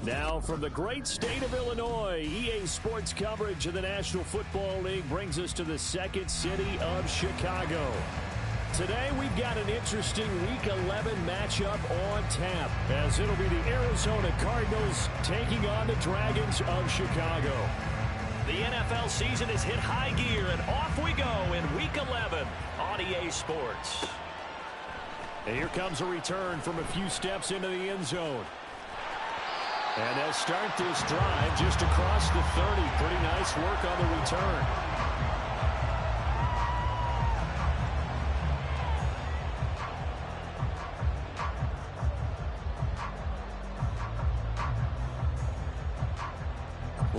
Now from the great state of Illinois, EA Sports coverage of the National Football League brings us to the second city of Chicago. Today we've got an interesting Week 11 matchup on tap, as it'll be the Arizona Cardinals taking on the Dragons of Chicago. The NFL season has hit high gear, and off we go in Week 11 on EA Sports. And here comes a return from a few steps into the end zone. And they'll start this drive just across the 30. Pretty nice work on the return.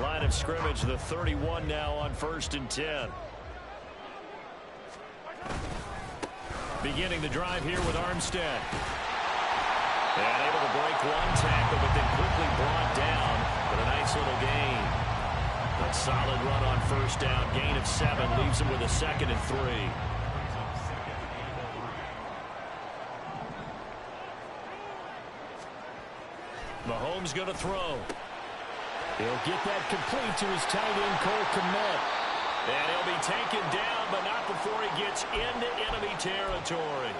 Line of scrimmage, the 31 now on 1st and 10. Beginning the drive here with Armstead. And able to break one tackle, but then quickly brought down with a nice little gain. A solid run on 1st down. Gain of 7 leaves him with a 2nd and 3. Mahomes going to throw. He'll get that complete to his tight end, Cole Kmet. And he'll be taken down, but not before he gets into enemy territory.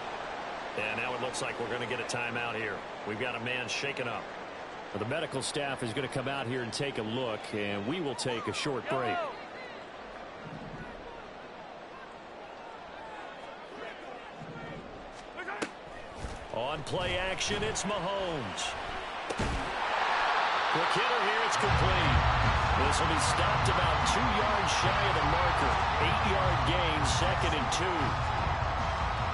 And now it looks like we're going to get a timeout here. We've got a man shaken up. Well, the medical staff is going to come out here and take a look, and we will take a short break. On play action, it's Mahomes. Quick hitter here, it's complete. This will be stopped about 2 yards shy of the marker. 8-yard gain, 2nd and 2.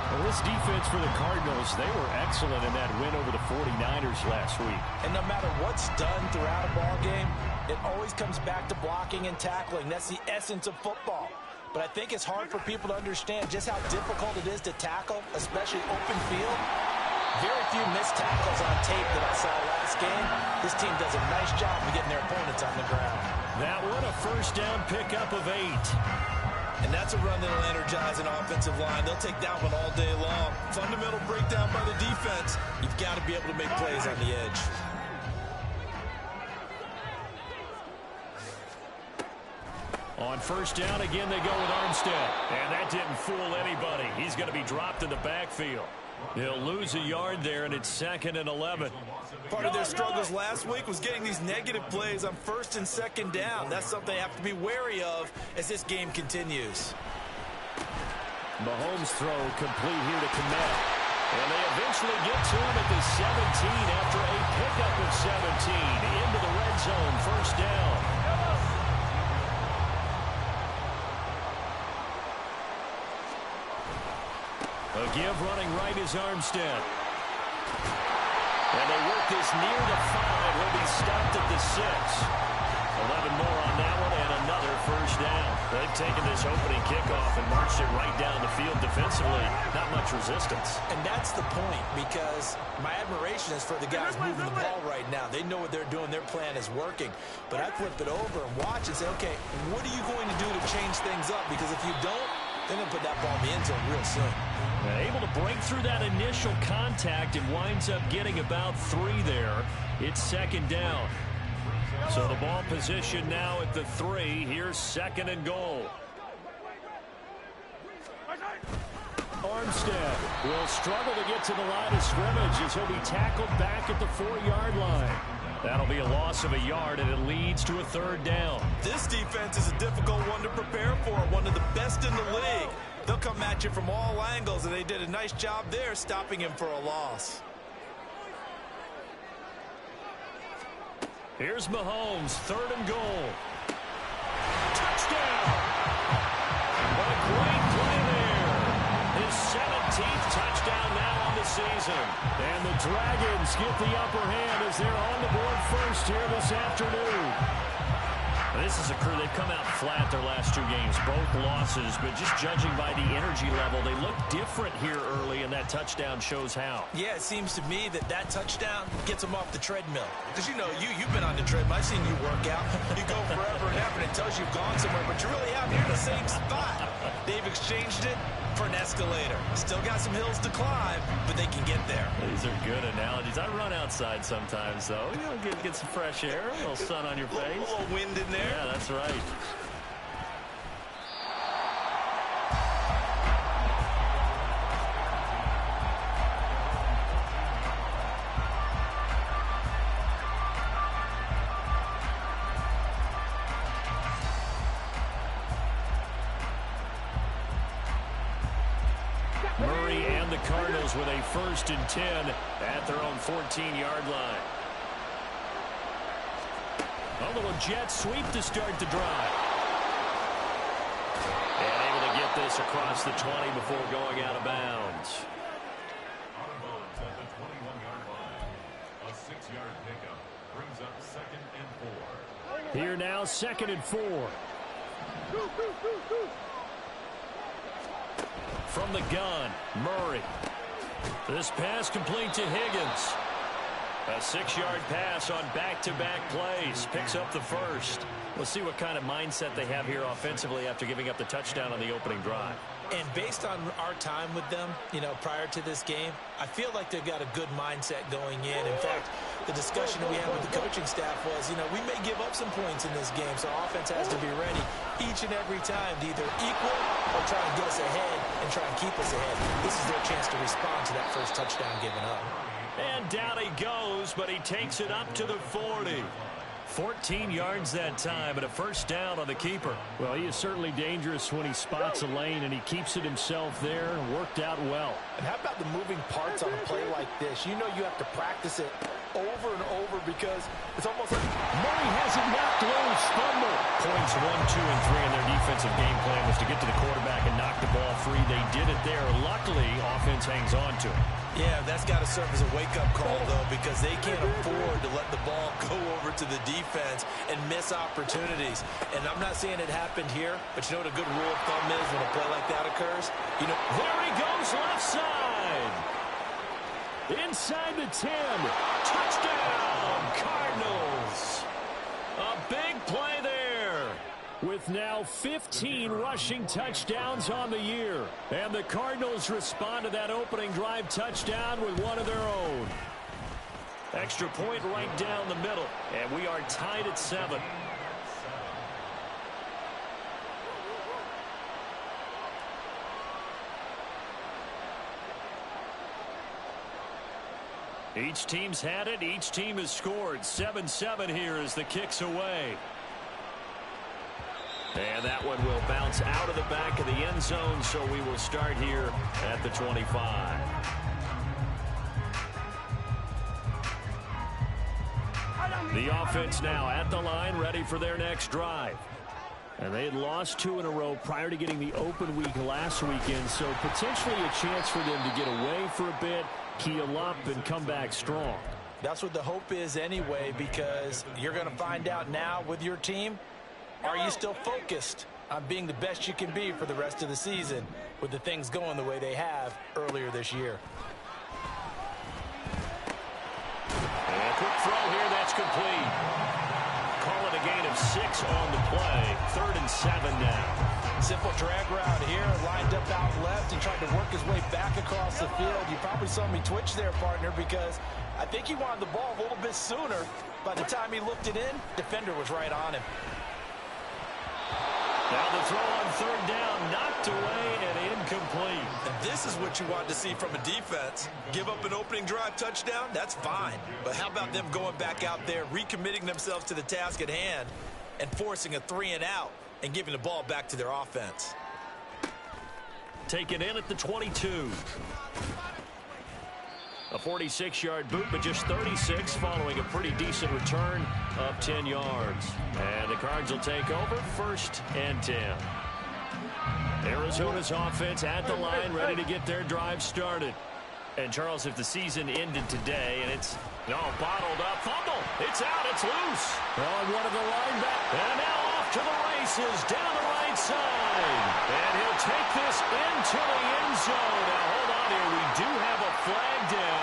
Well, this defense for the Cardinals, they were excellent in that win over the 49ers last week. And no matter what's done throughout a ball game, it always comes back to blocking and tackling. That's the essence of football. But I think it's hard for people to understand just how difficult it is to tackle, especially open field. Very few missed tackles on tape that I saw last game. This team does a nice job of getting their opponents on the ground. That one a 1st down pickup of 8. And that's a run that'll energize an offensive line. They'll take that one all day long. Fundamental breakdown by the defense. You've got to be able to make plays on the edge. On 1st down, again, they go with Armstead. And that didn't fool anybody. He's going to be dropped in the backfield. He'll lose a yard there, and it's 2nd and 11. Part of their struggles last week was getting these negative plays on 1st and 2nd down. That's something they have to be wary of as this game continues. Mahomes' throw complete here to Kmet. And they eventually get to him at the 17 after a pickup of 17. Into the red zone, 1st down. A give running right is Armstead. And they work this near the 5. He'll be stopped at the 6. 11 more on that one and another 1st down. They've taken this opening kickoff and marched it right down the field defensively. Not much resistance. And that's the point, because my admiration is for the guys moving the ball right now. They know what they're doing. Their plan is working. But I flip it over and watch and say, okay, what are you going to do to change things up? Because if you don't, they're going to put that ball in the end zone real soon. Able to break through that initial contact and winds up getting about 3 there. It's 2nd down. So the ball position now at the 3. Here's 2nd and goal. Armstead will struggle to get to the line of scrimmage as he'll be tackled back at the 4-yard line. That'll be a loss of a yard, and it leads to a 3rd down. This defense is a difficult one to prepare for, one of the best in the league. They'll come at you from all angles, and they did a nice job there stopping him for a loss. Here's Mahomes, 3rd and goal. Touchdown! What a great play there. His 17th touchdown now on the season. And the Dragons get the upper hand as they're on the board first here this afternoon. This is a crew, they've come out flat their last 2 games, both losses, but just judging by the energy level, they look different here early, and that touchdown shows how. Yeah, it seems to me that touchdown gets them off the treadmill. Because, you know, you've been on the treadmill. I've seen you work out. You go forever and ever, and it tells you you've gone somewhere, but you're really out here in the same spot. They've exchanged it for an escalator. Still got some hills to climb, but they can get there. These are good analogies. I run outside sometimes, though. You know, get some fresh air, a little sun on your face. A little wind in there. Yeah, that's right. Murray and the Cardinals with a 1st and 10 at their own 14-yard line. A little jet sweep to start the drive. And able to get this across the 20 before going out of bounds. Out of bounds at the 21-yard line. A 6-yard pickup brings up 2nd and 4. Here now, 2nd and 4. From the gun, Murray. This pass complete to Higgins. A 6-yard pass on back-to-back plays. Picks up the 1st. We'll see what kind of mindset they have here offensively after giving up the touchdown on the opening drive. And based on our time with them, you know, prior to this game, I feel like they've got a good mindset going in. In fact, the discussion that we had with the coaching staff was, you know, we may give up some points in this game, so offense has to be ready each and every time to either equal or try and get us ahead and try and keep us ahead. This is their chance to respond to that first touchdown given up. And down he goes, but he takes it up to the 40. 14 yards that time and a 1st down on the keeper. Well, he is certainly dangerous when he spots a lane, and he keeps it himself there. Worked out well. And how about the moving parts on a play like this? You know you have to practice it over and over because it's almost like Murray has it knocked loose. Fumble. Points 1, 2, and 3 in their defensive game plan was to get to the quarterback and knock the ball free. They did it there. Luckily, offense hangs on to it. Yeah, that's got to serve as a wake-up call, though, because they can't afford to let the ball go over to the defense and miss opportunities. And I'm not saying it happened here, but you know what a good rule of thumb is when a play like that occurs? You know, there he goes left side. Inside the 10. Touchdown, Cardinals. A big play there. With now 15 rushing touchdowns on the year. And the Cardinals respond to that opening drive touchdown with one of their own. Extra point right down the middle. And we are tied at 7. Each team's had it. Each team has scored. 7-7 here as the kick's away. And that one will bounce out of the back of the end zone, so we will start here at the 25. The offense now at the line, ready for their next drive. And they had lost 2 in a row prior to getting the open week last weekend, so potentially a chance for them to get away for a bit, keel up, and come back strong. That's what the hope is anyway, because you're going to find out now with your team, are you still focused on being the best you can be for the rest of the season with the things going the way they have earlier this year? And a quick throw here, that's complete. Call it a gain of 6 on the play. 3rd and 7 now. Simple drag route here, lined up out left and tried to work his way back across the field. You probably saw me twitch there, partner, because I think he wanted the ball a little bit sooner. By the time he looked it in, defender was right on him. Now the throw on 3rd down, knocked away and incomplete. And this is what you want to see from a defense. Give up an opening drive touchdown, that's fine. But how about them going back out there, recommitting themselves to the task at hand, and forcing a 3-and-out and giving the ball back to their offense. Taken in at the 22. A 46-yard boot, but just 36 following a pretty decent return of 10 yards. And the Cards will take over 1st and 10. Arizona's offense at the line, ready to get their drive started. And, Charles, if the season ended today and it's bottled up, fumble, it's out, it's loose. On one of the linebackers. And now off to the races, down the right side. And he'll take this into the end zone. Now, hold on here. We do have a flag down.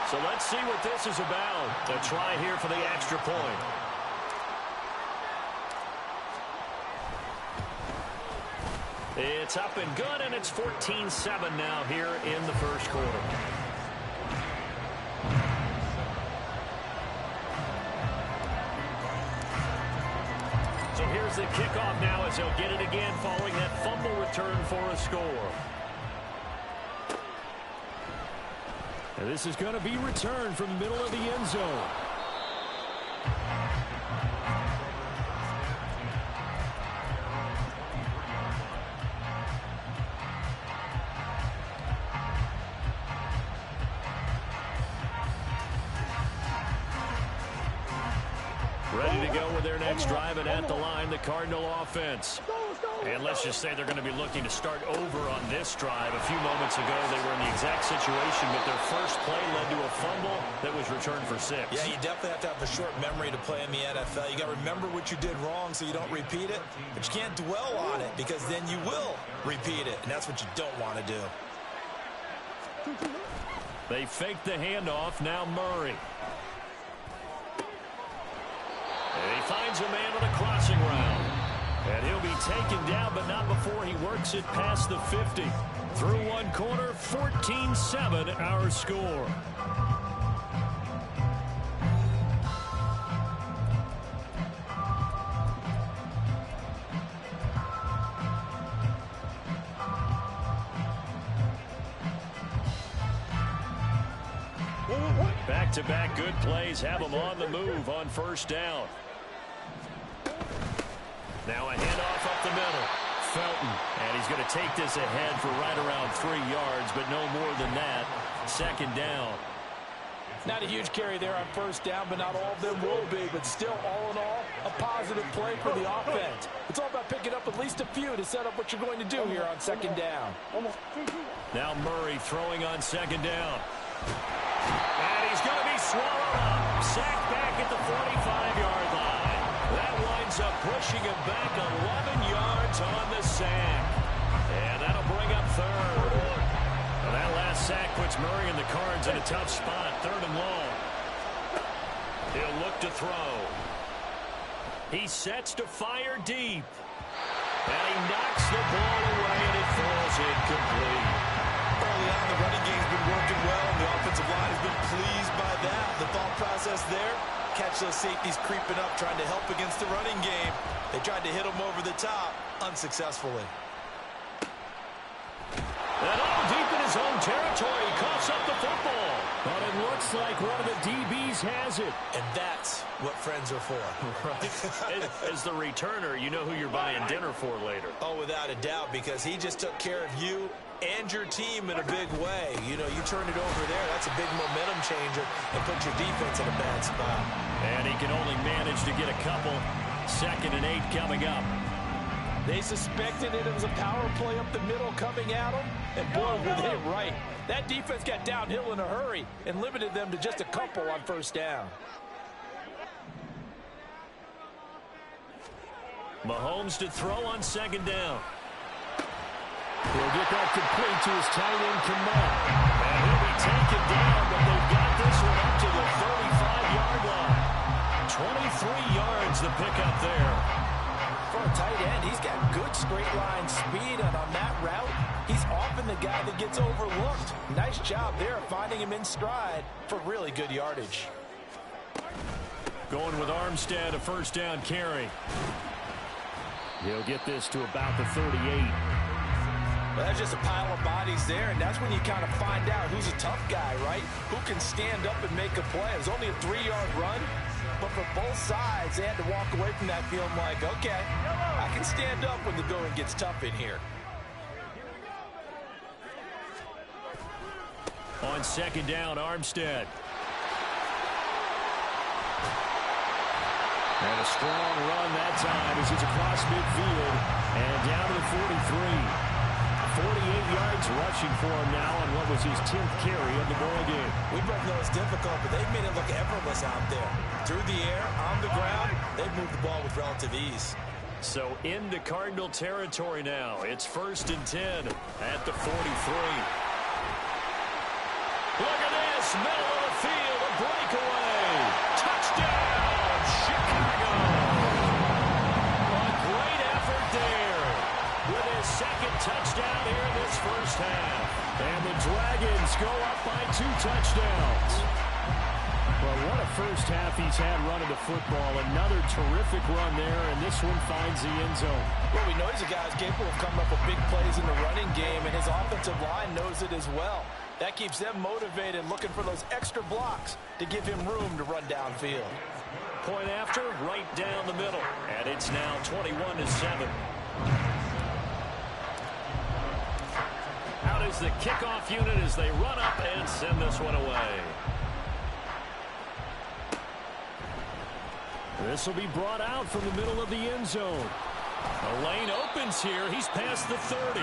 So let's see what this is about. A try here for the extra point. It's up and good, and it's 14-7 now here in the first quarter. goes the kickoff now as they'll get it again following that fumble return for a score. And this is going to be returned from the middle of the end zone. Ready to go with their next drive, and at the line, the Cardinal offense. And let's just say they're going to be looking to start over on this drive. A few moments ago, they were in the exact situation, but their first play led to a fumble that was returned for 6. Yeah, you definitely have to have a short memory to play in the NFL. You got to remember what you did wrong so you don't repeat it, but you can't dwell on it because then you will repeat it, and that's what you don't want to do. They fake the handoff. Now Murray. And he finds a man on a crossing route. And he'll be taken down, but not before he works it past the 50. Through one corner, 14-7 our score. Back-to-back good plays have him on the move on first down. Now a handoff up the middle. Felton, and he's going to take this ahead for right around 3 yards, but no more than that. Second down. Not a huge carry there on first down, but not all of them will be. But still, all in all, a positive play for the offense. It's all about picking up at least a few to set up what you're going to do here on second down. Now Murray throwing on second down. And he's going to be swallowed up. Sacked back at the 45-yard line. That winds up pushing him back 11 yards on the sack. And that'll bring up third. Well, that last sack puts Murray and the Cards in a tough spot. Third and long. He'll look to throw. He sets to fire deep. And he knocks the ball away, and it falls incomplete. Early on, the running game's been working well, and the offensive line has been pleased by that. The thought process there, catch those safeties creeping up, trying to help against the running game. They tried to hit them over the top, unsuccessfully. And all deep in his own territory, he coughs up the football. But it looks like one of the DBs has it. And that's what friends are for. Right. As the returner, you know who you're buying dinner for later. Oh, without a doubt, because he just took care of you and your team in a big way. You know, you turn it over there, that's a big momentum changer and put your defense in a bad spot. And he can only manage to get a couple. 2nd and 8 coming up. They suspected it was a power play up the middle coming at them, and boy, were they right. That defense got downhill in a hurry and limited them to just a couple on first down. Mahomes to throw on second down. He'll get that complete to his tight end, Kamal. And he'll be taken down, but they've got this one up to the 35-yard line. 23 yards the pickup there. For a tight end, he's got good straight line speed, and on that route, he's often the guy that gets overlooked. Nice job there finding him in stride for really good yardage. Going with Armstead, a first down carry. He'll get this to about the 38. Well, that's just a pile of bodies there, and that's when you kind of find out who's a tough guy, right? Who can stand up and make a play. It was only a 3-yard run, but for both sides, they had to walk away from that feeling like, okay, I can stand up when the going gets tough in here. On second down, Armstead. And a strong run that time as it's across midfield and down to the 43. 48 yards rushing for him now on what was his 10th carry of the ball game. We both know it's difficult, but they've made it look effortless out there. Through the air, on the ground, they've moved the ball with relative ease. So into Cardinal territory now. It's 1st and 10 at the 43. Look at this, middle of the field, a breakaway. Touchdown, Chicago. A great effort there with his 2nd touchdown here in this first half. And the Dragons go up by 2 touchdowns. Well, what a first half he's had running the football. Another terrific run there, and this one finds the end zone. Well, we know he's a guy who's capable of coming up with big plays in the running game, and his offensive line knows it as well. That keeps them motivated, looking for those extra blocks to give him room to run downfield. Point after, right down the middle. And it's now 21-7. Out is the kickoff unit as they run up and send this one away. This will be brought out from the middle of the end zone. The lane opens here. He's past the 30.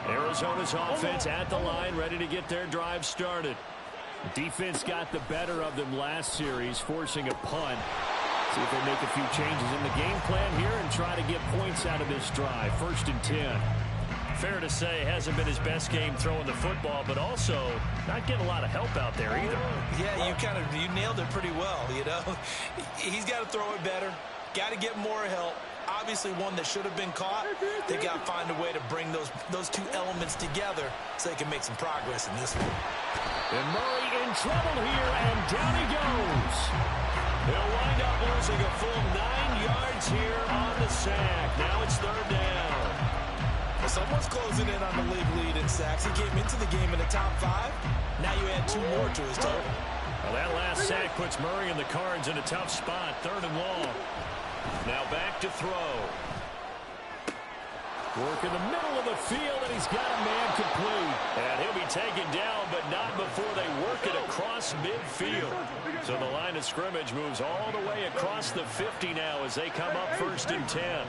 Arizona's offense at the line, ready to get their drive started. Defense got the better of them last series, forcing a punt. See if they make a few changes in the game plan here and try to get points out of this drive. 1st and 10. Fair to say, hasn't been his best game throwing the football, but also not getting a lot of help out there either. Yeah, you nailed it pretty well, you know. He's got to throw it better, got to get more help. Obviously one that should have been caught. They got to find a way to bring those two elements together so they can make some progress in this one. And Murray in trouble here, and down he goes. They'll wind up losing a full 9 yards here on the sack. Now it's 3rd down. Well, someone's closing in on the league lead in sacks. He came into the game in the top 5. Now you add 2 more to his total. Well, that last sack puts Murray and the Cards in a tough spot. 3rd and long. Now back to throw. Work in the middle of the field, and he's got a man complete. And he'll be taken down, but not before they work it across midfield. So the line of scrimmage moves all the way across the 50 now as they come up 1st and 10.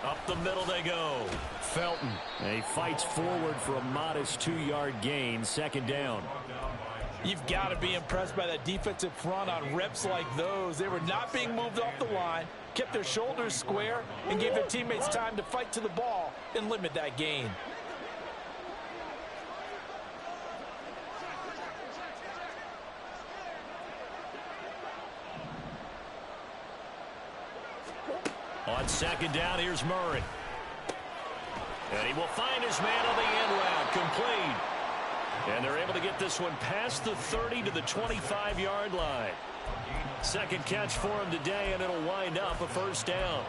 Up the middle they go. Felton. And he fights forward for a modest 2-yard gain. 2nd down. You've got to be impressed by that defensive front on reps like those. They were not being moved off the line, kept their shoulders square, and gave their teammates time to fight to the ball and limit that gain. On 2nd down, here's Murray. And he will find his man on the end route, complete. And they're able to get this one past the 30 to the 25-yard line. 2nd catch for him today, and it'll wind up a 1st down.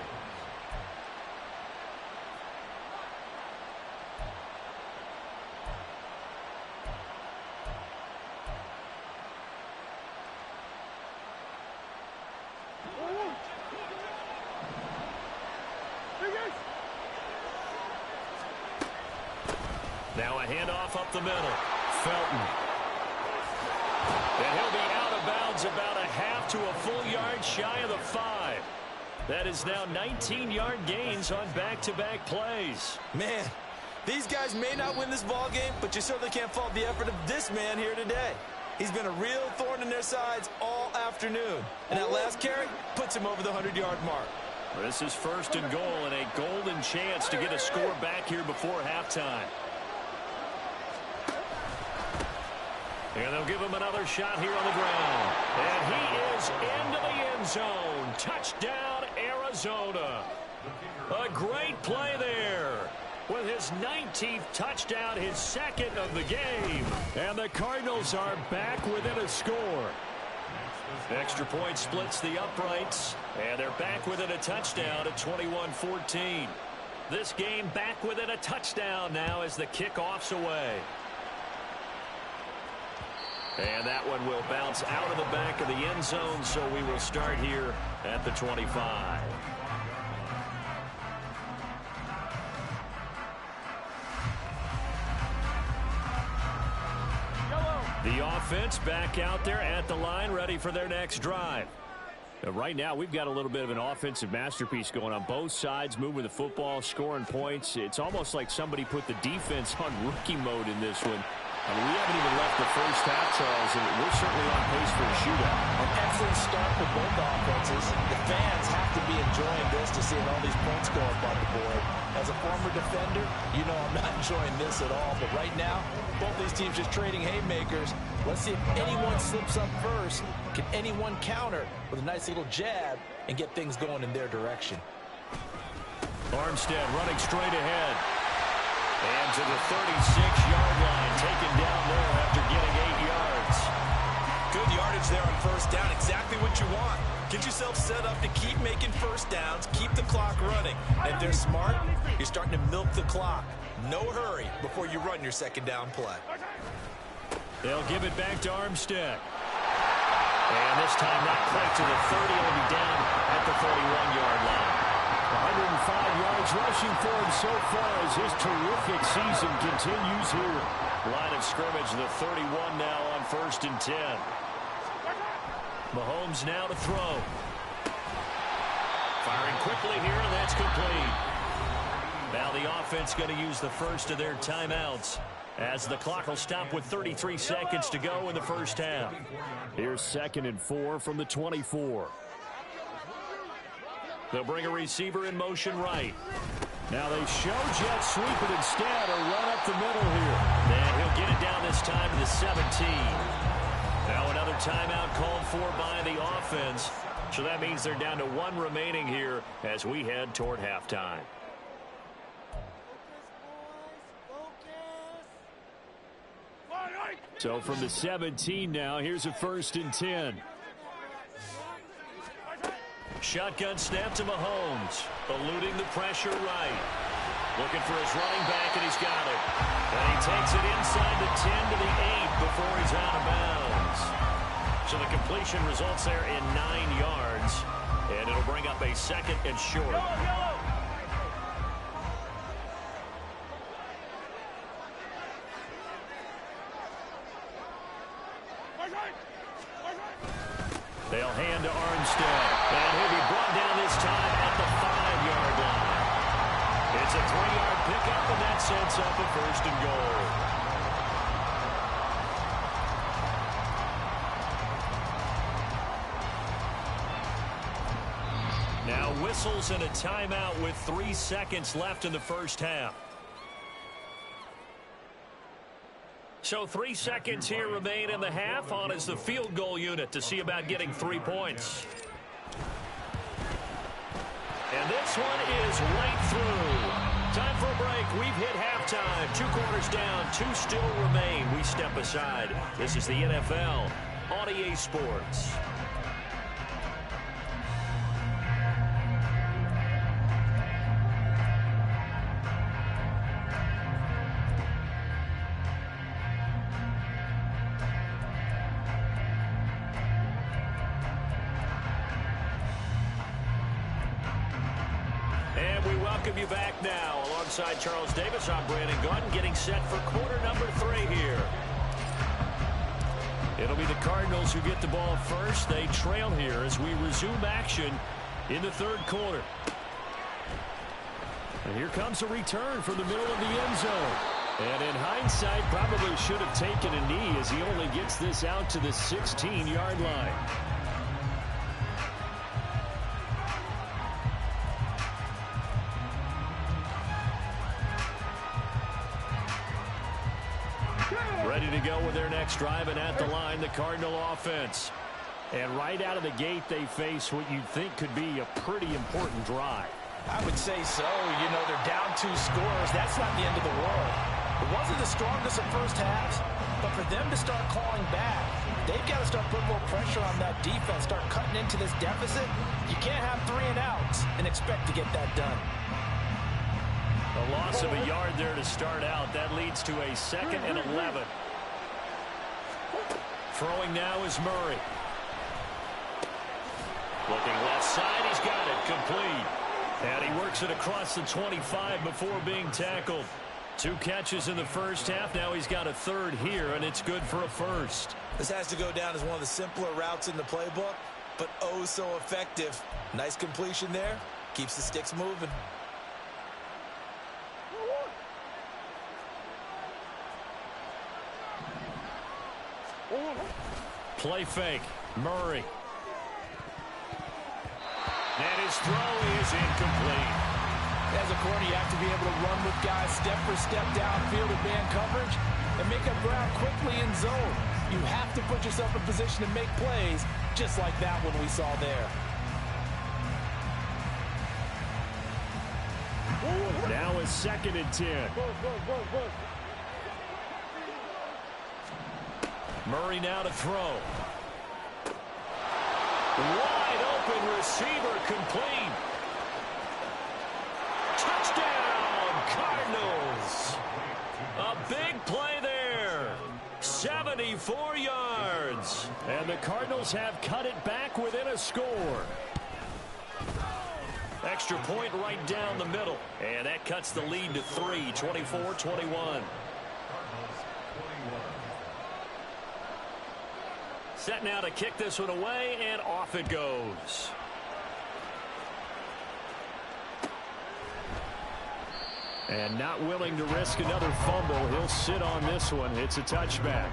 Now a handoff up the middle. Felton. And he'll be out of bounds about a half to a full yard shy of the 5. That is now 19-yard gains on back-to-back plays. Man, these guys may not win this ball game, but you certainly can't fault the effort of this man here today. He's been a real thorn in their sides all afternoon. And that last carry puts him over the 100-yard mark. This is 1st and goal and a golden chance to get a score back here before halftime. And they'll give him another shot here on the ground. And he is into the end zone. Touchdown, Arizona. A great play there. With his 19th touchdown, his 2nd of the game. And the Cardinals are back within a score. Extra point splits the uprights. And they're back within a touchdown at 21-14. This game back within a touchdown now as the kickoff's away. And that one will bounce out of the back of the end zone, so we will start here at the 25. The offense back out there at the line, ready for their next drive. Right now, we've got a little bit of an offensive masterpiece going on both sides, moving the football, scoring points. It's almost like somebody put the defense on rookie mode in this one. I mean, we haven't even left the first half, Charles, and we're certainly on pace for a shootout. An excellent start for both offenses. The fans have to be enjoying this to see all these points go up on the board. As a former defender, you know I'm not enjoying this at all. But right now, both these teams just trading haymakers. Let's see if anyone slips up first. Can anyone counter with a nice little jab and get things going in their direction? Armstead running straight ahead. And to the 36-yard line, taken down there after getting 8 yards. Good yardage there on first down. Exactly what you want. Get yourself set up to keep making first downs, keep the clock running. And if they're smart, you're starting to milk the clock. No hurry before you run your second down play. They'll give it back to Armstead. And this time not quite to the 30. It'll be down at the 41-yard line. 105 yards rushing for him so far as his terrific season continues here. Line of scrimmage, the 31 now on 1st and 10. Mahomes now to throw. Firing quickly here, and that's complete. Now the offense going to use the first of their timeouts as the clock will stop with 33 seconds to go in the first half. Here's 2nd and 4 from the 24. They'll bring a receiver in motion right. Now they show jet sweep it instead or run up the middle here. And he'll get it down this time to the 17. Now another timeout called for by the offense. So that means they're down to 1 remaining here as we head toward halftime. So from the 17 now, here's a 1st and 10. Shotgun snap to Mahomes. Eluding the pressure right. Looking for his running back, and he's got it. And he takes it inside the 10 to the 8 before he's out of bounds. So the completion results there in 9 yards. And it'll bring up a 2nd and short. They'll hand to Armstead. And he'll be brought down this time at the 5-yard line. It's a 3-yard pickup, and that sets up a 1st and goal. Now whistles and a timeout with 3 seconds left in the first half. So 3 seconds here remain in the half. On is the field goal unit to see about getting 3 points. And this one is right through. Time for a break. We've hit halftime. 2 quarters down. 2 still remain. We step aside. This is the NFL on EA Sports. Welcome you back now. Alongside Charles Davis, I'm Brandon Gaudin, getting set for quarter number 3 here. It'll be the Cardinals who get the ball first. They trail here as we resume action in the 3rd quarter. And here comes a return from the middle of the end zone. And in hindsight, probably should have taken a knee as he only gets this out to the 16-yard line. Ready to go with their next drive, and at the line, the Cardinal offense. And right out of the gate, they face what you'd think could be a pretty important drive. I would say so. You know, they're down 2 scores. That's not the end of the world. It wasn't the strongest of first halves, but for them to start clawing back, they've got to start putting more pressure on that defense, start cutting into this deficit. You can't have 3 and outs and expect to get that done. A loss of a yard there to start out. That leads to a 2nd and 11. Throwing now is Murray. Looking left side, he's got it, complete. And he works it across the 25 before being tackled. 2 catches in the first half. Now he's got a 3rd here, and it's good for a 1st. This has to go down as one of the simpler routes in the playbook, but oh so effective. Nice completion there. Keeps the sticks moving. Play fake. Murray. And his throw is incomplete. As a corner, you have to be able to run with guys step for step downfield in man coverage and make up ground quickly in zone. You have to put yourself in position to make plays, just like that one we saw there. Now it's 2nd and 10. Murray now to throw. Wide open receiver, complete. Touchdown, Cardinals. A big play there. 74 yards. And the Cardinals have cut it back within a score. Extra point right down the middle. And that cuts the lead to 3, 24-21. Set now to kick this one away, and off it goes. And not willing to risk another fumble. He'll sit on this one. It's a touchback.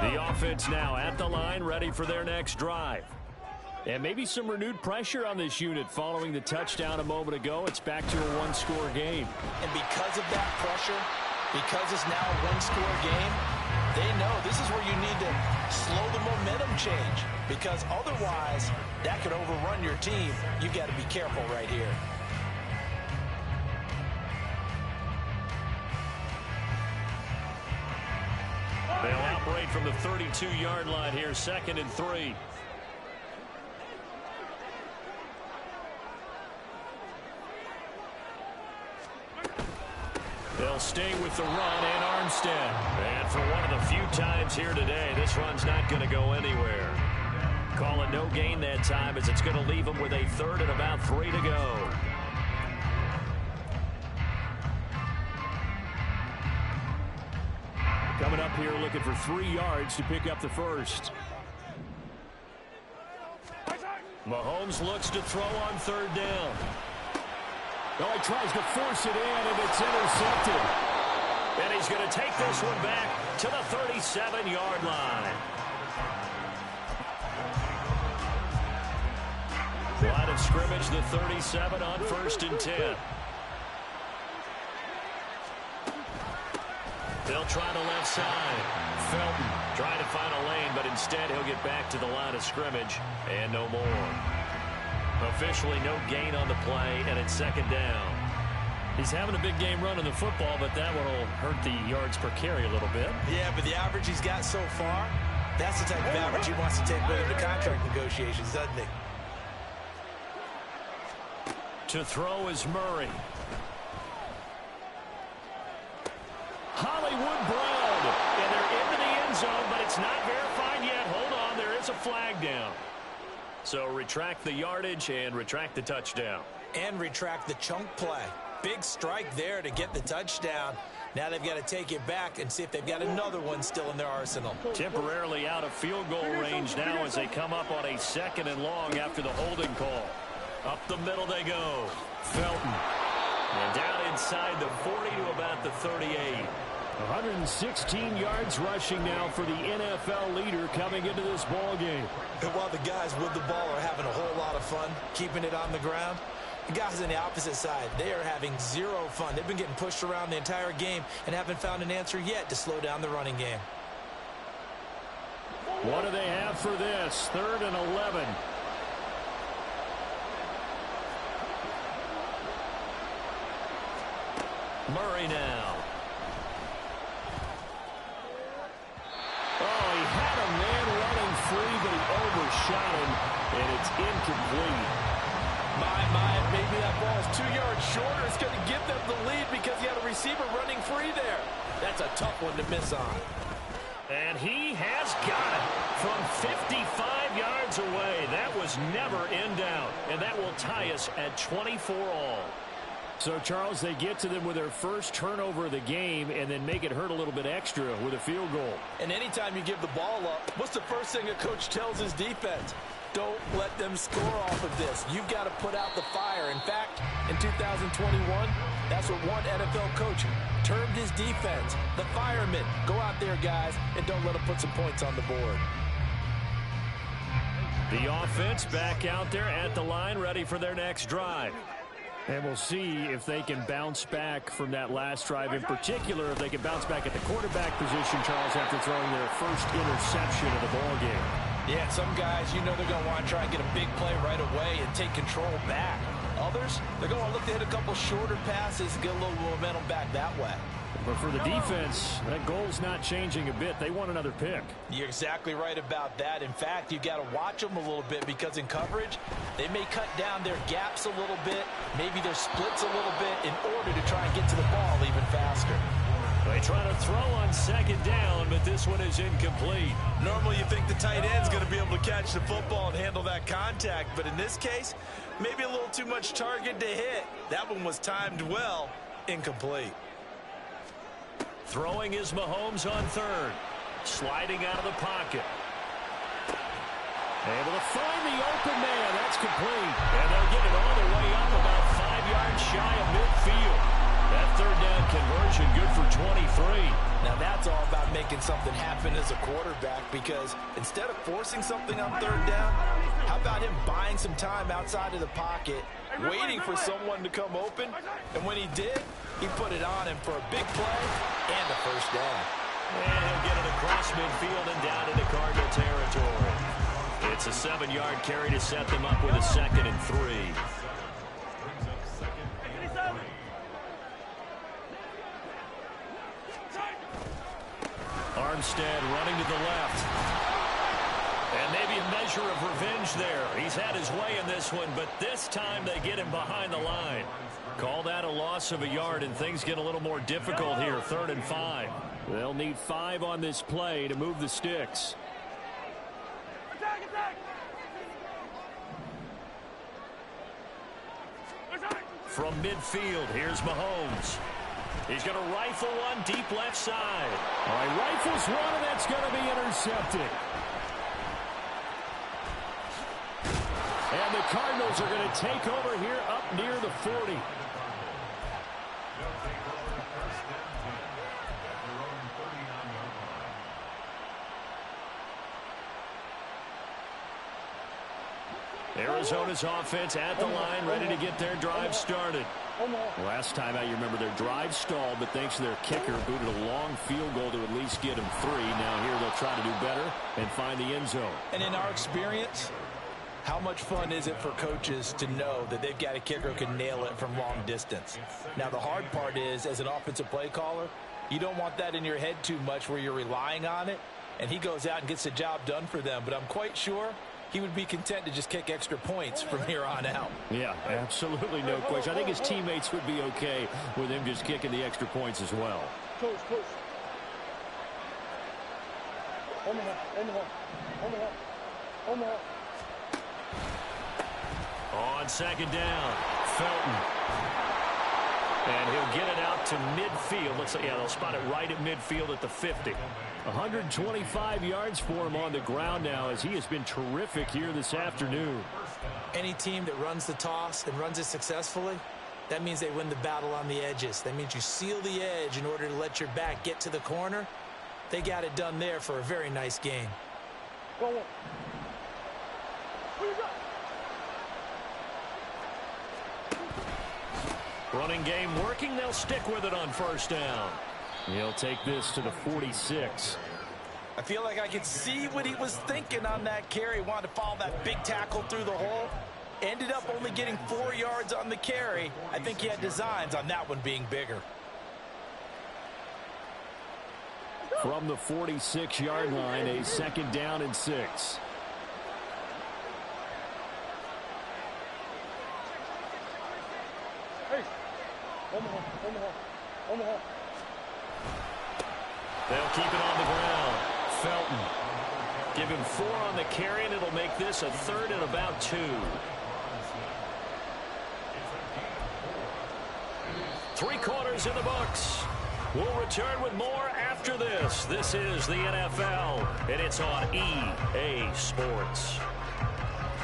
The offense now at the line, ready for their next drive. And maybe some renewed pressure on this unit following the touchdown a moment ago. It's back to a one-score game. And because of that pressure, because it's now a one-score game, they know this is where you need to slow the momentum change. Because otherwise, that could overrun your team. You've got to be careful right here. They'll operate from the 32-yard line here, 2nd and 3. They'll stay with the run and Armstead. And for one of the few times here today, this run's not going to go anywhere. Call it no gain that time as it's going to leave them with a 3rd and about 3 to go. Coming up here looking for 3 yards to pick up the first. Mahomes looks to throw on 3rd down. Oh, he tries to force it in, and it's intercepted. And he's going to take this one back to the 37-yard line. Line of scrimmage, the 37 on 1st and 10. They'll try the left side. Felton trying to find a lane, but instead he'll get back to the line of scrimmage and no more. Officially no gain on the play, and it's 2nd down. He's having a big game running the football, but that one will hurt the yards per carry a little bit. Yeah, but the average he's got so far, that's the type of average he wants to take with him to contract negotiations, doesn't he? To throw is Murray. Hollywood Brown. And they're into the end zone, but it's not verified yet. Hold on, there is a flag down. So retract the yardage and retract the touchdown. And retract the chunk play. Big strike there to get the touchdown. Now they've got to take it back and see if they've got another one still in their arsenal. Temporarily out of field goal range now as they come up on a 2nd and long after the holding call. Up the middle they go. Felton. And down inside the 40 to about the 38. 116 yards rushing now for the NFL leader coming into this ball game. And while the guys with the ball are having a whole lot of fun keeping it on the ground, the guys on the opposite side, they are having zero fun. They've been getting pushed around the entire game and haven't found an answer yet to slow down the running game. What do they have for this? 3rd and 11. Murray now. Oh, he had a man running free, but he overshot him, and it's incomplete. Maybe that ball is 2 yards shorter. It's going to give them the lead because he had a receiver running free there. That's a tough one to miss on. And he has got it from 55 yards away. That was never in doubt, and that will tie us at 24 all. So, Charles, they get to them with their first turnover of the game and then make it hurt a little bit extra with a field goal. And anytime you give the ball up, what's the first thing a coach tells his defense? Don't let them score off of this. You've got to put out the fire. In fact, in 2021, that's what one NFL coach termed his defense. The firemen. Go out there, guys, and don't let them put some points on the board. The offense back out there at the line, ready for their next drive. And we'll see if they can bounce back from that last drive, in particular if they can bounce back at the quarterback position, Charles, after throwing their first interception of the ball game. Yeah, some guys, you know they're going to want to try and get a big play right away and take control back. Others, they're going to look to hit a couple shorter passes and get a little momentum back that way. But for the defense, that goal's not changing a bit. They want another pick. You're exactly right about that. In fact, you've got to watch them a little bit because in coverage, they may cut down their gaps a little bit, maybe their splits a little bit in order to try and get to the ball even faster. They try to throw on second down, but this one is incomplete. Normally you think the tight end's going to be able to catch the football and handle that contact, but in this case, maybe a little too much target to hit. That one was timed well. Incomplete. Throwing is Mahomes on third. Sliding out of the pocket. Able to find the open man. That's complete. And they'll get it all the way up about 5 yards shy of midfield. That third down conversion good for 23. Now that's all about making something happen as a quarterback, because instead of forcing something on third down, how about him buying some time outside of the pocket, waiting for someone to come open, and when he did, he put it on him for a big play and a first down. And he'll get it across midfield and down into Cardinal territory. It's a 7-yard carry to set them up with a 2nd and 3. Armstead running to the left. And maybe a measure of revenge there. He's had his way in this one, but this time they get him behind the line. Call that a loss of a yard, and things get a little more difficult here. 3rd and 5. They'll need 5 on this play to move the sticks. From midfield, here's Mahomes. He's going to rifle one deep left side. All right, rifles one, and that's going to be intercepted. And the Cardinals are going to take over here up near the 40. Arizona's offense at the line, ready to get their drive started. Last time out, you remember their drive stalled, but thanks to their kicker, booted a long field goal to at least get them 3. Now here they'll try to do better and find the end zone. And in our experience, how much fun is it for coaches to know that they've got a kicker who can nail it from long distance? Now, the hard part is, as an offensive play caller, you don't want that in your head too much where you're relying on it, and he goes out and gets the job done for them. But I'm quite sure he would be content to just kick extra points from here on out. Yeah, absolutely no question. I think his teammates would be okay with him just kicking the extra points as well. On second down, Felton. And he'll get it out to midfield. Looks like, yeah, they'll spot it right at midfield at the 50. 125 yards for him on the ground now, as he has been terrific here this afternoon. Any team that runs the toss and runs it successfully, that means they win the battle on the edges. That means you seal the edge in order to let your back get to the corner. They got it done there for a very nice game. Running game working. They'll stick with it on first down. He'll take this to the 46. I feel like I could see what he was thinking on that carry. Wanted to follow that big tackle through the hole. Ended up only getting 4 yards on the carry. I think he had designs on that one being bigger. From the 46-yard line, a 2nd down and 6. They'll keep it on the ground. Felton. Give him 4 on the carry, and it'll make this a 3rd and about 2. 3 quarters in the books. We'll return with more after this. This is the NFL, and it's on EA Sports.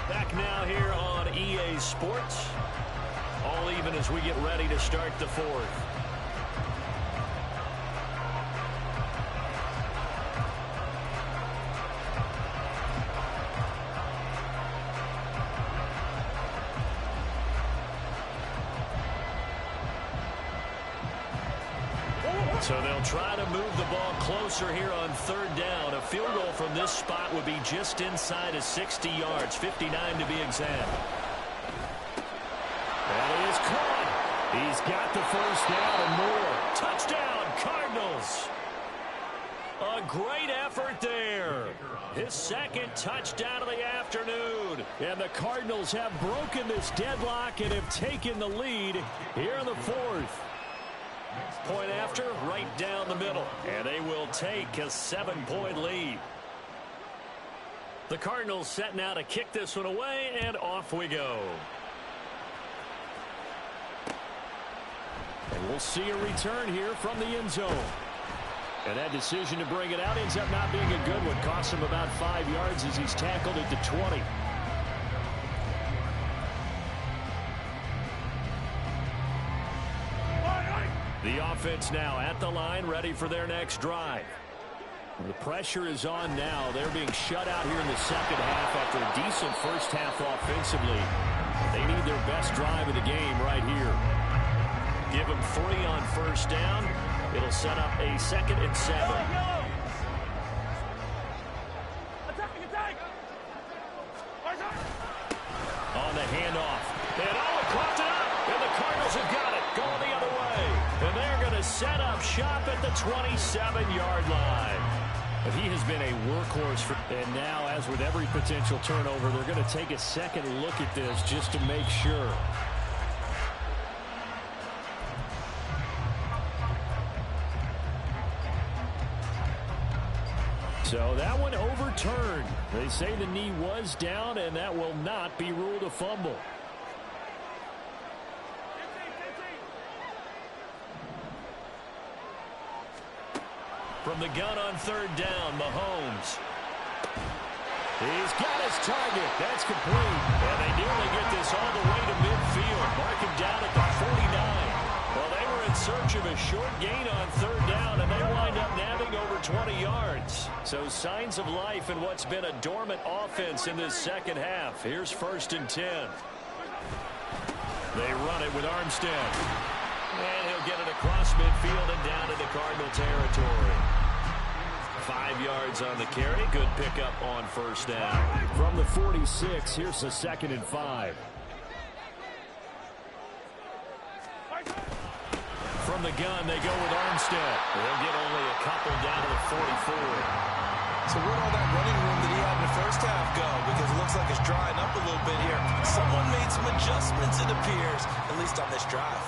Back now here on EA Sports. All even as we get ready to start the fourth. So they'll try to move the ball closer here on third down. A field goal from this spot would be just inside of 60 yards, 59 to be exact. That is caught. He's got the first down and more. Touchdown, Cardinals. A great effort there. His second touchdown of the afternoon. And the Cardinals have broken this deadlock and have taken the lead here in the fourth. Point after, right down the middle. And they will take a 7-point lead. The Cardinals set now to kick this one away, and off we go. And we'll see a return here from the end zone. And that decision to bring it out ends up not being a good one. Costs him about 5 yards as he's tackled at the 20. The offense now at the line, ready for their next drive. The pressure is on now. They're being shut out here in the second half after a decent first half offensively. They need their best drive of the game right here. Give them 3 on first down. It'll set up a 2nd and 7. On the handoff. And clocked it up. And the Cardinals have got it. Going the other way. And they're going to set up shop at the 27-yard line. But he has been a workhorse. And now, as with every potential turnover, they're going to take a second look at this just to make sure. So that one overturned. They say the knee was down, and that will not be ruled a fumble. From the gun on third down, Mahomes. He's got his target. That's complete. And they nearly get this all the way to midfield. Mark him down at the 49. Well, they were in search of a short gain on third down, and they wind up nabbing over 20 yards. So signs of life in what's been a dormant offense in this second half. Here's 1st and 10. They run it with Armstead. And he'll get it across midfield and down into Cardinal territory. 5 yards on the carry. Good pickup on first down. From the 46, here's a 2nd and 5. From the gun, they go with Armstead. They'll get only a couple down to the 44. So where'd all that running room that he had in the first half go? Because it looks like it's drying up a little bit here. Someone made some adjustments, it appears, at least on this drive.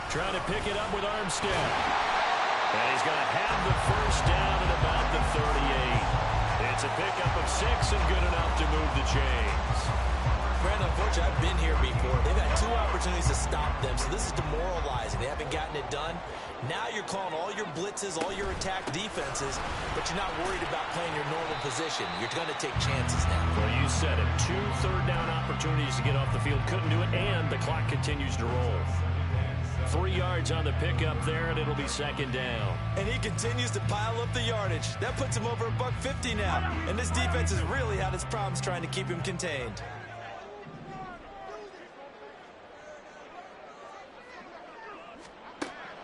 Trying to pick it up with Armstead. And he's going to have the first down at about the 38. It's a pickup of 6 and good enough to move the chains. Brandon, unfortunately, I've been here before. They've had 2 opportunities to stop them, so this is demoralizing. They haven't gotten it done. Now you're calling all your blitzes, all your attack defenses, but you're not worried about playing your normal position. You're going to take chances now. Well, you said it. 2 third-down opportunities to get off the field. Couldn't do it, and the clock continues to roll. 3 yards on the pickup there, and it'll be 2nd down. And he continues to pile up the yardage. That puts him over $150 now. And this defense has really had its problems trying to keep him contained.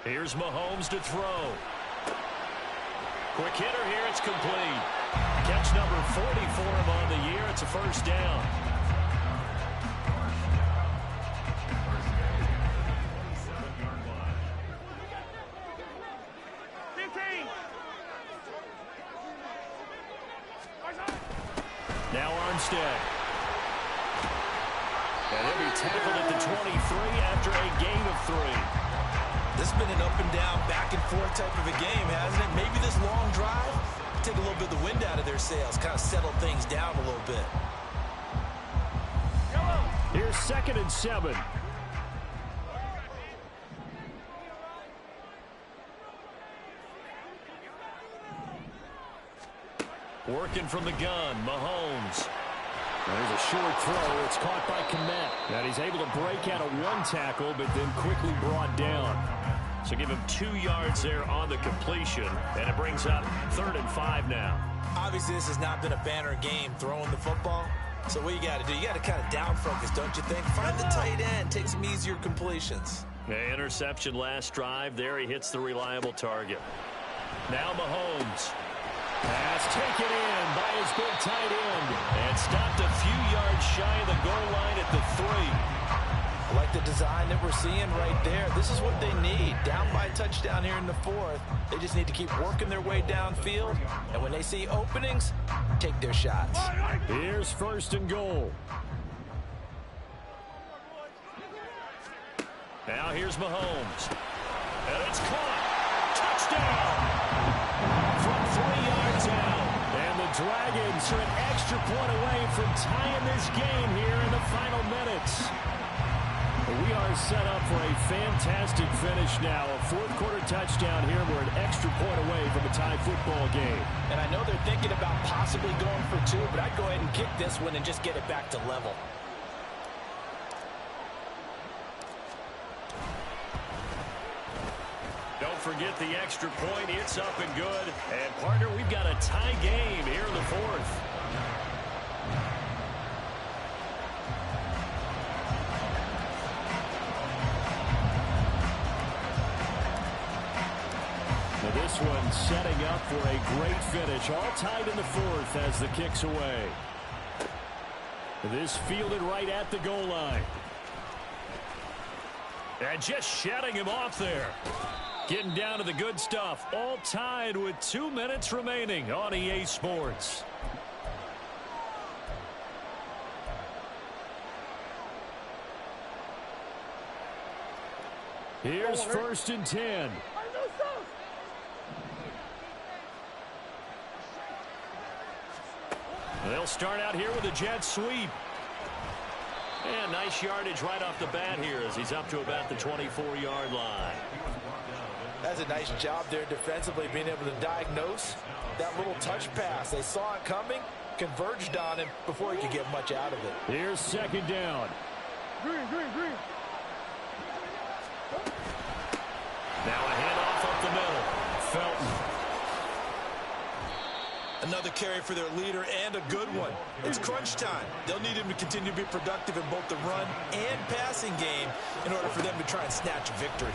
Here's Mahomes to throw. Quick hitter here, it's complete. Catch number 40 for him on the year. It's a first down. Now Armstead. And he'll be tackled at the 23 after a gain of 3. This has been an up-and-down, back-and-forth type of a game, hasn't it? Maybe this long drive, take a little bit of the wind out of their sails, kind of settle things down a little bit. Here's 2nd and 7. Working from the gun, Mahomes. There's a short throw. It's caught by Kmet. And he's able to break out of one tackle, but then quickly brought down. So give him 2 yards there on the completion, and it brings up 3rd and 5 now. Obviously, this has not been a banner game throwing the football. So what you got to do, you got to kind of down focus, don't you think? Find the tight end, take some easier completions. The interception last drive. There he hits the reliable target. Now Mahomes. Pass taken in by his big tight end. And stopped a few yards shy of the goal line at the 3. I like the design that we're seeing right there. This is what they need. Down by a touchdown here in the 4th. They just need to keep working their way downfield. And when they see openings, take their shots. Here's 1st and goal. Now here's Mahomes. And it's caught. Touchdown. From 3 yards out. And the Dragons are an extra point away from tying this game here in the final minutes. We are set up for a fantastic finish now. A 4th quarter touchdown here. We're an extra point away from a tie football game. And I know they're thinking about possibly going for 2, but I'd go ahead and kick this one and just get it back to level. Don't forget the extra point. It's up and good. And, partner, we've got a tie game here in the 4th. Now this one setting up for a great finish. All tied in the 4th as the kick's away. This fielded right at the goal line. And just shutting him off there. Getting down to the good stuff. All tied with 2 minutes remaining on EA Sports. Here's 1st and 10. They'll start out here with a jet sweep. And nice yardage right off the bat here as he's up to about the 24-yard line. That's a nice job there defensively, being able to diagnose that little touch pass. They saw it coming, converged on him before he could get much out of it. Here's 2nd down. Green. Now a handoff up the middle. Felton. Another carry for their leader and a good one. It's crunch time. They'll need him to continue to be productive in both the run and passing game in order for them to try and snatch a victory.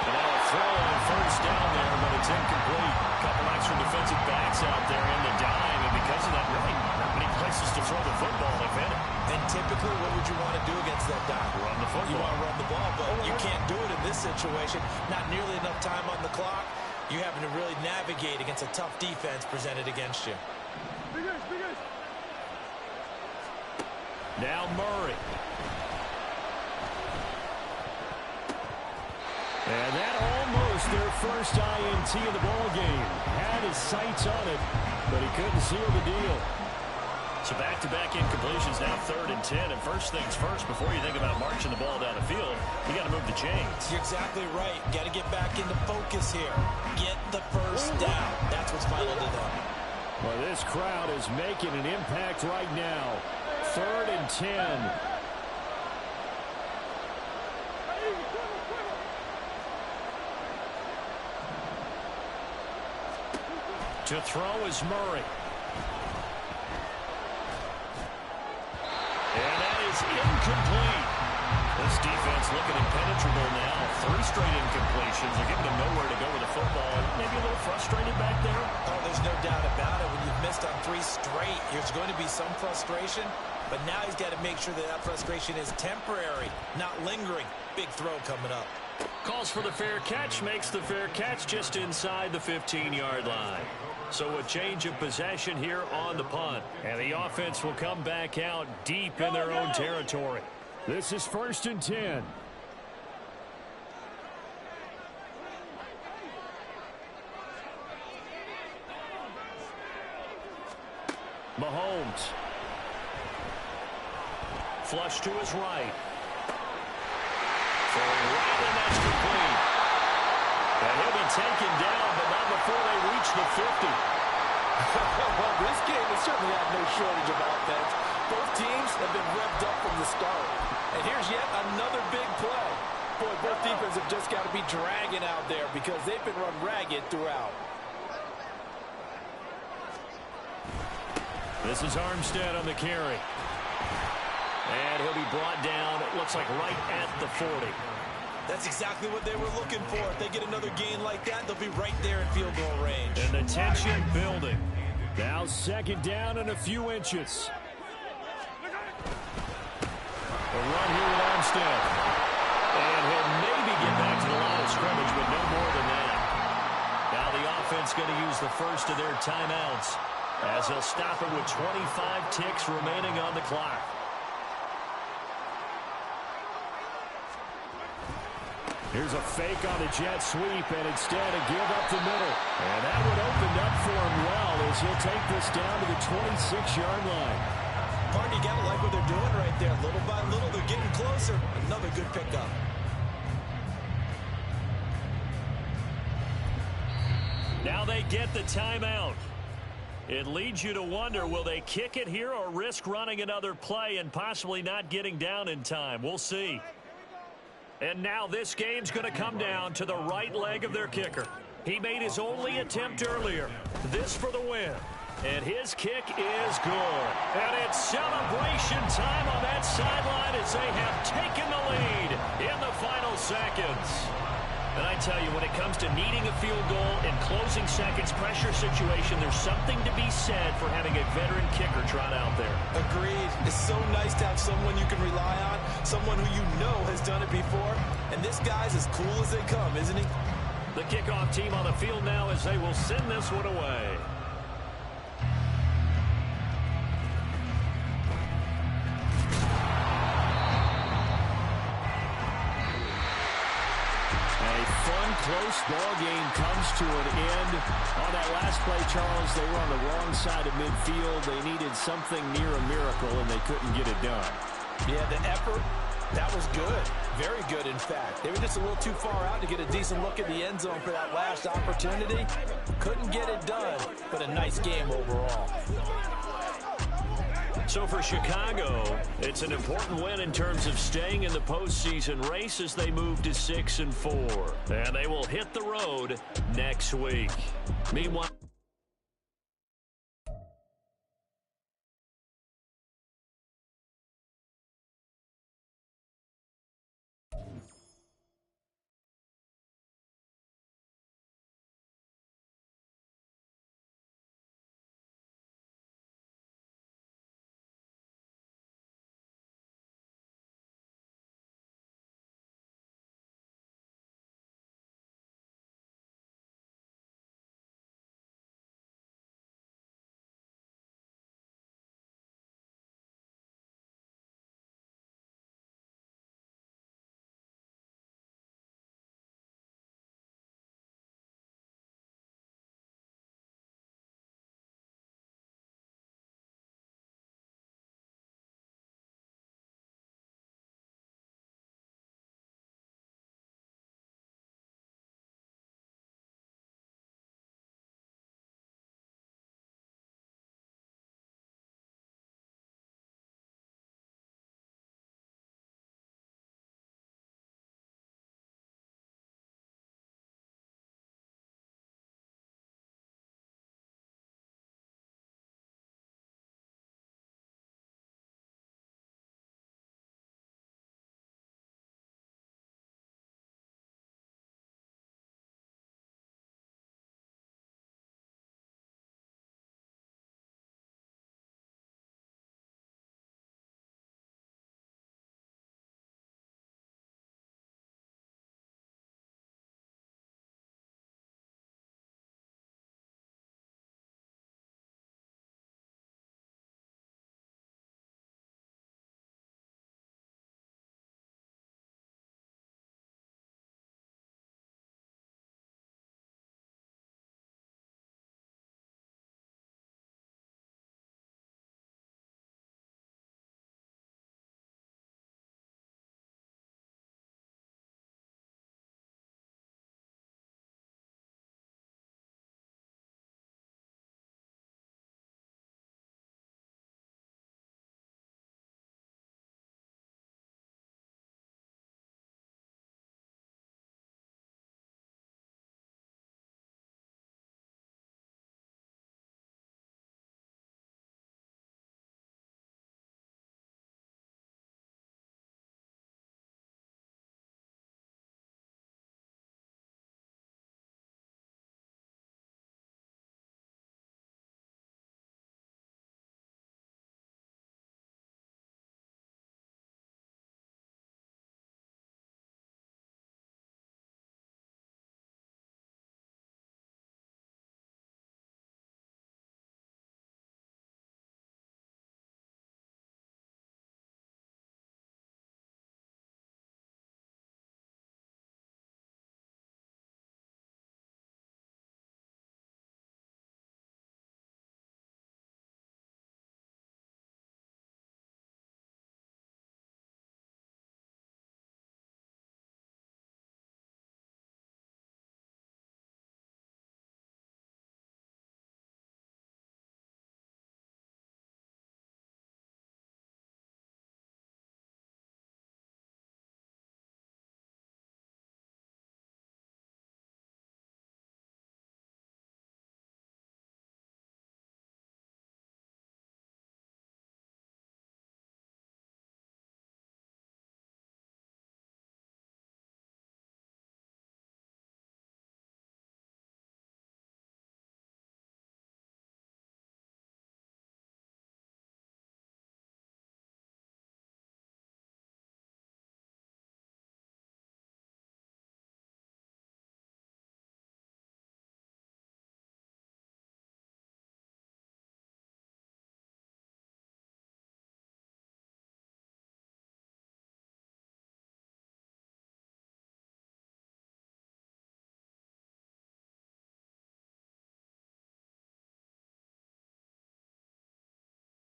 And now a throw on 1st down there, but it's incomplete. A couple extra defensive backs out there in the dime, and because of that, really not many places to throw the football, if any. And typically, what would you want to do against that dime? Run the football. You want to run the ball, but you can't do it in this situation. Not nearly enough time on the clock. You having to really navigate against a tough defense presented against you. Now Murray. And that almost their first INT of the ball game. Had his sights on it, but he couldn't seal the deal. So back-to-back incompletions, now 3rd and 10. And first things first, before you think about marching the ball down the field, you got to move the chains. You're exactly right. Got to get back into focus here. Get the first down. That's what's vital to them. Well, this crowd is making an impact right now. 3rd and 10. To throw is Murray. And that is incomplete. This defense looking impenetrable now. 3 straight incompletions. They're giving him nowhere to go with the football. Maybe a little frustrated back there. Oh, there's no doubt about it. When you've missed on 3 straight, there's going to be some frustration. But now he's got to make sure that that frustration is temporary, not lingering. Big throw coming up. Calls for the fair catch, makes the fair catch just inside the 15-yard line. So a change of possession here on the punt. And the offense will come back out deep in their own territory. This is 1st and 10. Mahomes. Flush to his right. Throwing right, and that's complete. And he'll be taken down, but not before they reach the 50. Well, this game has certainly had no shortage of offense. Both teams have been revved up from the start. And here's yet another big play. Boy, both defenses have just got to be dragging out there because they've been run ragged throughout. This is Armstead on the carry. And he'll be brought down, it looks like right at the 40. That's exactly what they were looking for. If they get another gain like that, they'll be right there in field goal range. And the tension building. Now second down and a few inches. A run here with Armstead. And he'll maybe get back to the line of scrimmage, but no more than that. Now the offense going to use the first of their timeouts as they'll stop it with 25 ticks remaining on the clock. Here's a fake on the jet sweep, and instead a give up the middle. And that would open up for him well as he'll take this down to the 26-yard line. Partner, you got to like what they're doing right there. Little by little, they're getting closer. Another good pickup. Now they get the timeout. It leads you to wonder, will they kick it here or risk running another play and possibly not getting down in time? We'll see. And now this game's going to come down to the right leg of their kicker. He made his only attempt earlier. This for the win. And his kick is good. And it's celebration time on that sideline as they have taken the lead in the final seconds. And I tell you, when it comes to needing a field goal in closing seconds pressure situation, there's something to be said for having a veteran kicker trot out there. Agreed. It's so nice to have someone you can rely on, someone who you know has done it before. And this guy's as cool as they come, isn't he? The kickoff team on the field now as they will send this one away. Close ball game comes to an end. On that last play, Charles, they were on the wrong side of midfield. They needed something near a miracle, and they couldn't get it done. Yeah, the effort, that was good. Very good, in fact. They were just a little too far out to get a decent look at the end zone for that last opportunity. Couldn't get it done, but a nice game overall. So for Chicago, it's an important win in terms of staying in the postseason race as they move to 6-4. And they will hit the road next week. Meanwhile...